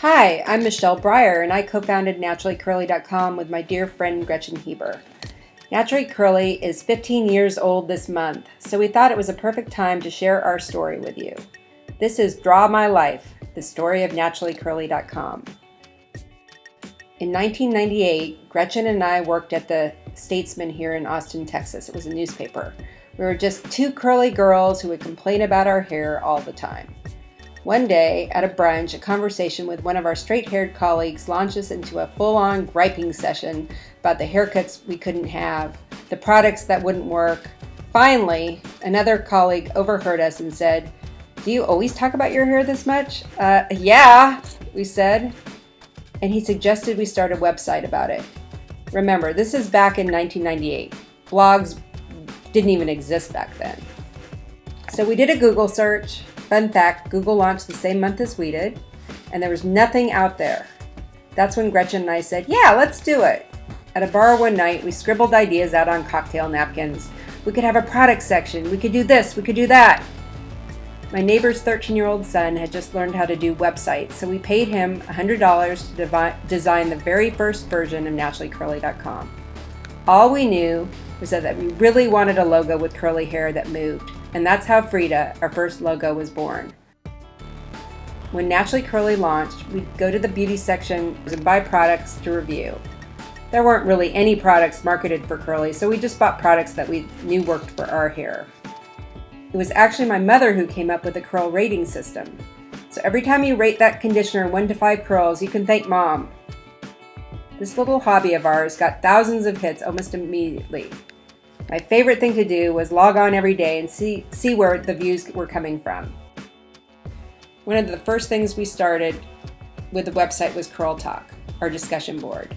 Hi, I'm Michelle Breyer, and I co-founded NaturallyCurly.com with my dear friend Gretchen Heber. Naturally Curly is 15 years old this month, so we thought it was a perfect time to share our story with you. This is Draw My Life, the story of NaturallyCurly.com. In 1998, Gretchen and I worked at the Statesman here in Austin, Texas. It was a newspaper. We were just two curly girls who would complain about our hair all the time. One day, at a brunch, a conversation with one of our straight-haired colleagues launched us into a full-on griping session about the haircuts we couldn't have, the products that wouldn't work. Finally, another colleague overheard us and said, "Do you always talk about your hair this much?" Yeah, we said. And he suggested we start a website about it. Remember, this is back in 1998. Blogs didn't even exist back then. So we did a Google search. Fun fact, Google launched the same month as we did, and there was nothing out there. That's when Gretchen and I said, yeah, let's do it. At a bar one night, we scribbled ideas out on cocktail napkins. We could have a product section. We could do this. We could do that. My neighbor's 13-year-old son had just learned how to do websites, so we paid him $100 to design the very first version of NaturallyCurly.com. All we knew was that we really wanted a logo with curly hair that moved. And that's how Frida, our first logo, was born. When Naturally Curly launched, we'd go to the beauty section and buy products to review. There weren't really any products marketed for curly, so we just bought products that we knew worked for our hair. It was actually my mother who came up with the curl rating system. So every time you rate that conditioner 1 to 5 curls, you can thank Mom. This little hobby of ours got thousands of hits almost immediately. My favorite thing to do was log on every day and see where the views were coming from. One of the first things we started with the website was CurlTalk, our discussion board.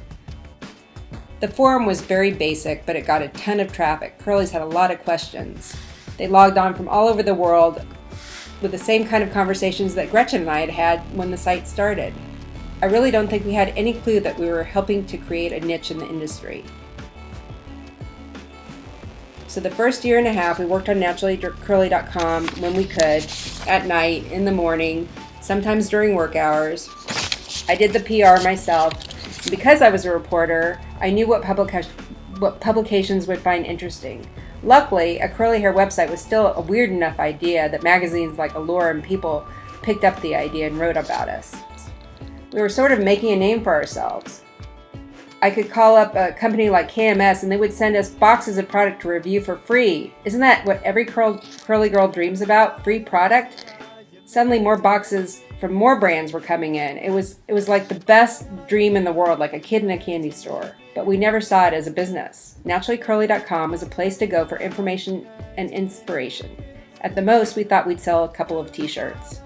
The forum was very basic, but it got a ton of traffic. Curlies had a lot of questions. They logged on from all over the world with the same kind of conversations that Gretchen and I had had when the site started. I really don't think we had any clue that we were helping to create a niche in the industry. So the first year and a half, we worked on NaturallyCurly.com when we could, at night, in the morning, sometimes during work hours. I did the PR myself. And because I was a reporter, I knew what publications would find interesting. Luckily, a curly hair website was still a weird enough idea that magazines like Allure and People picked up the idea and wrote about us. We were sort of making a name for ourselves. I could call up a company like KMS and they would send us boxes of product to review for free. Isn't that what every curly girl dreams about? Free product? Suddenly more boxes from more brands were coming in. It was like the best dream in the world, like a kid in a candy store. But we never saw it as a business. NaturallyCurly.com was a place to go for information and inspiration. At the most, we thought we'd sell a couple of t-shirts.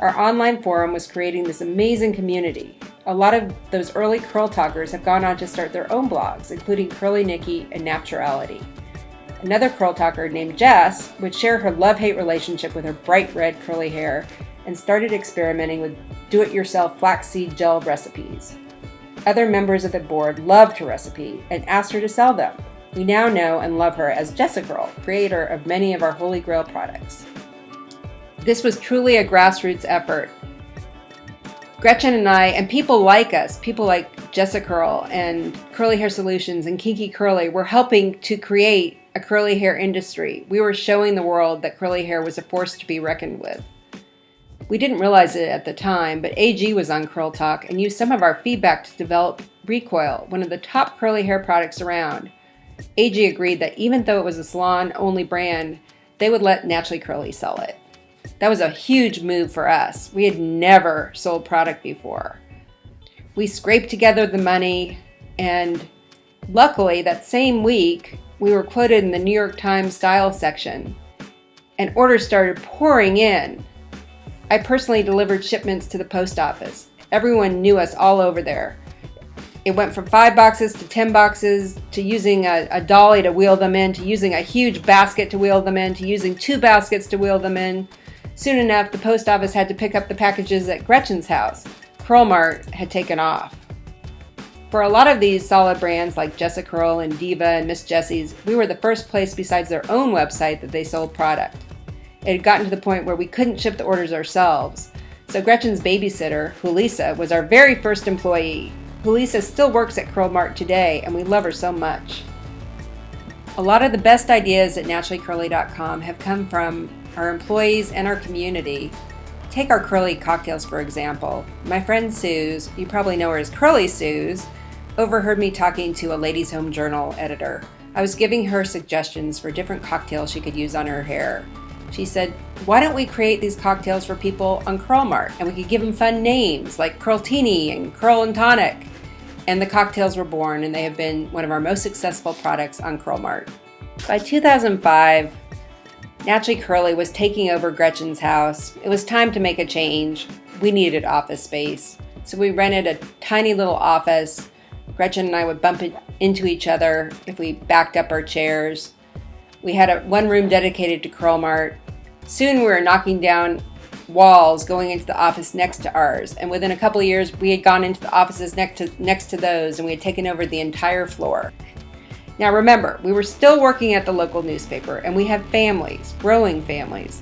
Our online forum was creating this amazing community. A lot of those early Curl Talkers have gone on to start their own blogs, including Curly Nikki and Naturality. Another Curl Talker named Jess would share her love-hate relationship with her bright red curly hair and started experimenting with do-it-yourself flaxseed gel recipes. Other members of the board loved her recipe and asked her to sell them. We now know and love her as Jessicurl, creator of many of our Holy Grail products. This was truly a grassroots effort. Gretchen and I, and people like us, people like Jessicurl and Curly Hair Solutions and Kinky Curly, were helping to create a curly hair industry. We were showing the world that curly hair was a force to be reckoned with. We didn't realize it at the time, but AG was on CurlTalk and used some of our feedback to develop Recoil, one of the top curly hair products around. AG agreed that even though it was a salon-only brand, they would let Naturally Curly sell it. That was a huge move for us. We had never sold product before. We scraped together the money, and luckily that same week, we were quoted in the New York Times style section, and orders started pouring in. I personally delivered shipments to the post office. Everyone knew us all over there. It went from 5 boxes to 10 boxes, to using a dolly to wheel them in, to using a huge basket to wheel them in, to using 2 baskets to wheel them in. Soon enough, the post office had to pick up the packages at Gretchen's house. CurlMart had taken off. For a lot of these solid brands like Jessicurl and Diva and Miss Jessie's, we were the first place besides their own website that they sold product. It had gotten to the point where we couldn't ship the orders ourselves, So Gretchen's babysitter, Julissa, was our very first employee. Julissa still works at CurlMart today, and we love her so much. A lot of the best ideas at NaturallyCurly.com have come from our employees and our community. Take our curly cocktails, for example. My friend Suze, you probably know her as Curly Suze, overheard me talking to a Ladies' Home Journal editor. I was giving her suggestions for different cocktails she could use on her hair. She said, why don't we create these cocktails for people on CurlMart, and we could give them fun names like CurlTini and Curl and Tonic. And the cocktails were born, and they have been one of our most successful products on CurlMart. By 2005, Naturally Curly was taking over Gretchen's house. It was time to make a change. We needed office space. So we rented a tiny little office. Gretchen and I would bump into each other if we backed up our chairs. We had one room dedicated to CurlMart. Soon we were knocking down walls going into the office next to ours. And within a couple of years, we had gone into the offices next to those, and we had taken over the entire floor. Now remember, we were still working at the local newspaper, and we have families, growing families.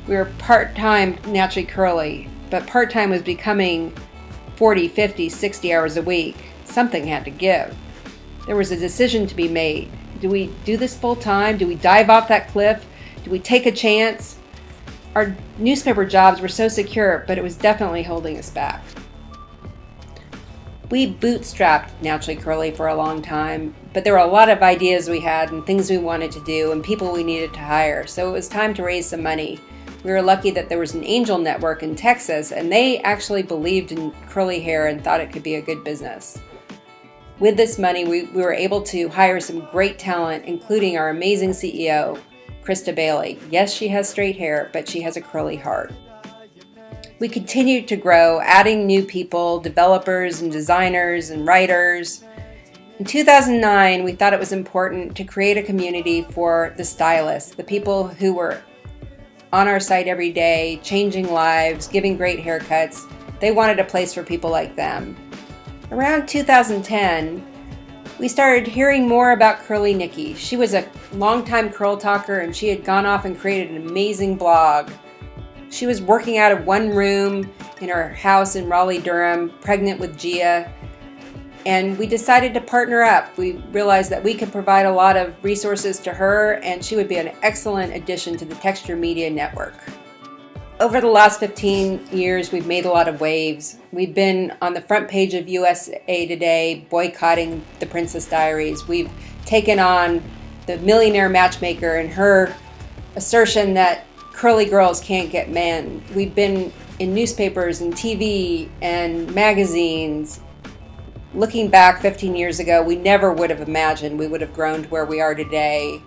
We were part-time Naturally Curly, but part-time was becoming 40, 50, 60 hours a week. Something had to give. There was a decision to be made. Do we do this full-time? Do we dive off that cliff? Do we take a chance? Our newspaper jobs were so secure, but it was definitely holding us back. We bootstrapped Naturally Curly for a long time, but there were a lot of ideas we had and things we wanted to do and people we needed to hire, so it was time to raise some money. We were lucky that there was an angel network in Texas, and they actually believed in curly hair and thought it could be a good business. With this money, we were able to hire some great talent, including our amazing CEO, Krista Bailey. Yes, she has straight hair, but she has a curly heart. We continued to grow, adding new people, developers and designers and writers. In 2009, we thought it was important to create a community for the stylists, the people who were on our site every day, changing lives, giving great haircuts. They wanted a place for people like them. Around 2010, we started hearing more about Curly Nikki. She was a longtime curl talker, and she had gone off and created an amazing blog. She was working out of one room in her house in Raleigh, Durham, pregnant with Gia, and we decided to partner up. We realized that we could provide a lot of resources to her, and she would be an excellent addition to the Texture Media Network. Over the last 15 years, we've made a lot of waves. We've been on the front page of USA Today boycotting the Princess Diaries. We've taken on the millionaire matchmaker and her assertion that curly girls can't get men. We've been in newspapers and TV and magazines. Looking back 15 years ago, we never would have imagined we would have grown to where we are today,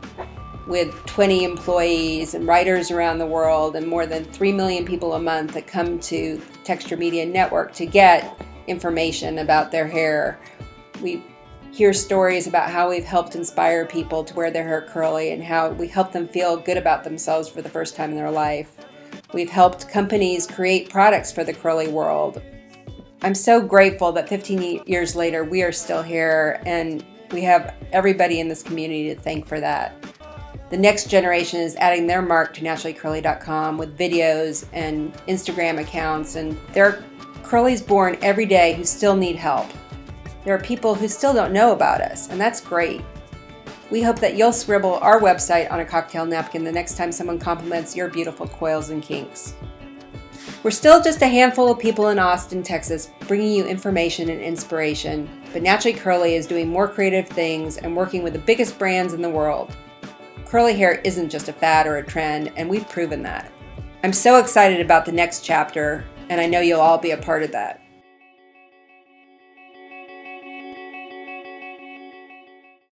with 20 employees and writers around the world and more than 3 million people a month that come to Texture Media Network to get information about their hair. We hear stories about how we've helped inspire people to wear their hair curly and how we help them feel good about themselves for the first time in their life. We've helped companies create products for the curly world. I'm so grateful that 15 years later we are still here, and we have everybody in this community to thank for that. The next generation is adding their mark to NaturallyCurly.com with videos and Instagram accounts, and there are curlies born every day who still need help. There are people who still don't know about us, and that's great. We hope that you'll scribble our website on a cocktail napkin the next time someone compliments your beautiful coils and kinks. We're still just a handful of people in Austin, Texas, bringing you information and inspiration, but Naturally Curly is doing more creative things and working with the biggest brands in the world. Curly hair isn't just a fad or a trend, and we've proven that. I'm so excited about the next chapter, and I know you'll all be a part of that.